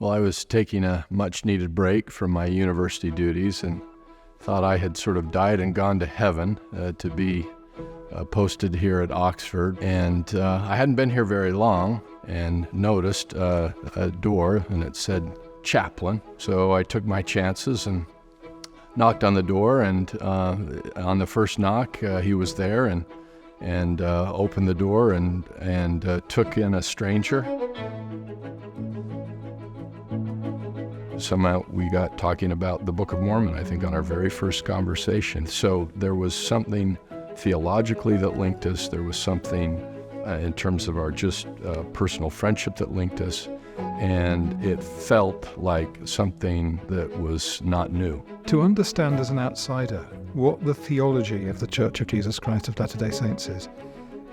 Well, I was taking a much-needed break from my university duties and thought I had sort of died and gone to heaven to be posted here at Oxford. And I hadn't been here very long and noticed a door, and it said chaplain. So I took my chances and knocked on the door, and on the first knock, he was there and opened the door and took in a stranger. Somehow we got talking about the Book of Mormon, I think, on our very first conversation. So there was something theologically that linked us. There was something in terms of our just personal friendship that linked us. And it felt like something that was not new. To understand as an outsider what the theology of the Church of Jesus Christ of Latter-day Saints is,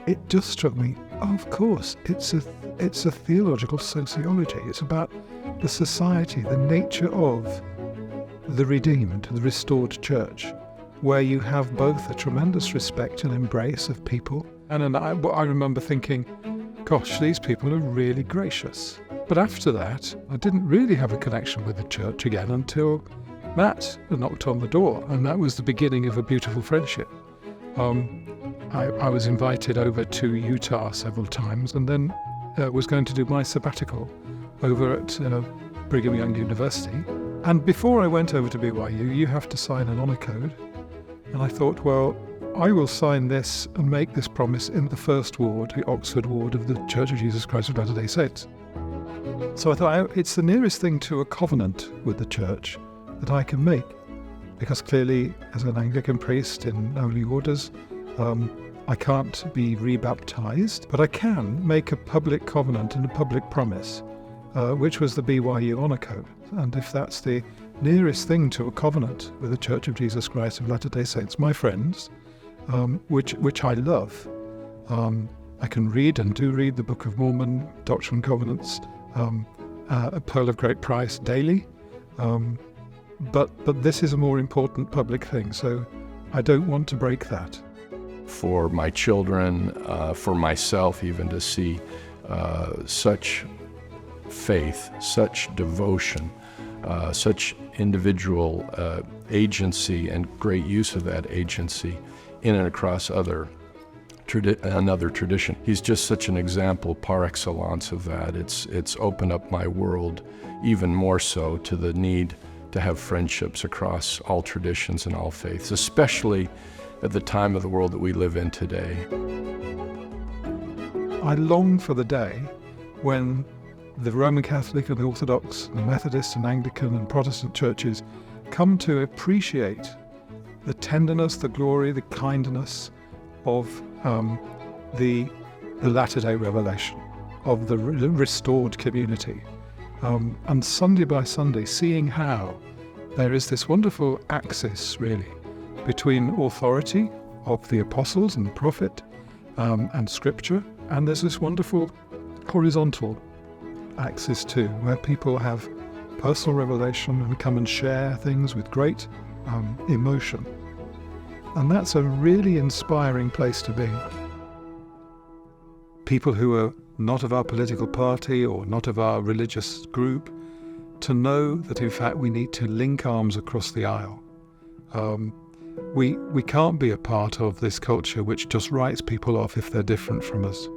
it just struck me, of course, it's a theological sociology. It's about the society, the nature of the redeemed, the restored church, where you have both a tremendous respect and embrace of people. And I remember thinking, gosh, these people are really gracious. But after that, I didn't really have a connection with the church again until Matt knocked on the door, and that was the beginning of a beautiful friendship. I was invited over to Utah several times, and then was going to do my sabbatical over at Brigham Young University. And before I went over to BYU, you have to sign an honor code. And I thought, well, I will sign this and make this promise in the first ward, the Oxford ward of the Church of Jesus Christ of Latter-day Saints. So I thought it's the nearest thing to a covenant with the church that I can make, because clearly, as an Anglican priest in holy orders, I can't be rebaptized, but I can make a public covenant and a public promise, which was the BYU Honor Code. And if that's the nearest thing to a covenant with the Church of Jesus Christ of Latter-day Saints, my friends, which I love, I can read and do read the Book of Mormon, Doctrine and Covenants, a Pearl of Great Price daily, but this is a more important public thing, so I don't want to break that. For my children, for myself even, to see such faith, such devotion, such individual agency and great use of that agency in and across another tradition. He's just such an example par excellence of that. It's opened up my world even more so to the need to have friendships across all traditions and all faiths, especially at the time of the world that we live in today. I long for the day when the Roman Catholic and the Orthodox, the Methodist and Anglican and Protestant churches come to appreciate the tenderness, the glory, the kindness of the latter-day revelation, of the restored community. And Sunday by Sunday, seeing how there is this wonderful axis, really, between authority of the apostles and the prophet and scripture, and there's this wonderful horizontal axis too, where people have personal revelation and come and share things with great emotion. And that's a really inspiring place to be. People who are not of our political party or not of our religious group, to know that in fact we need to link arms across the aisle. We can't be a part of this culture which just writes people off if they're different from us.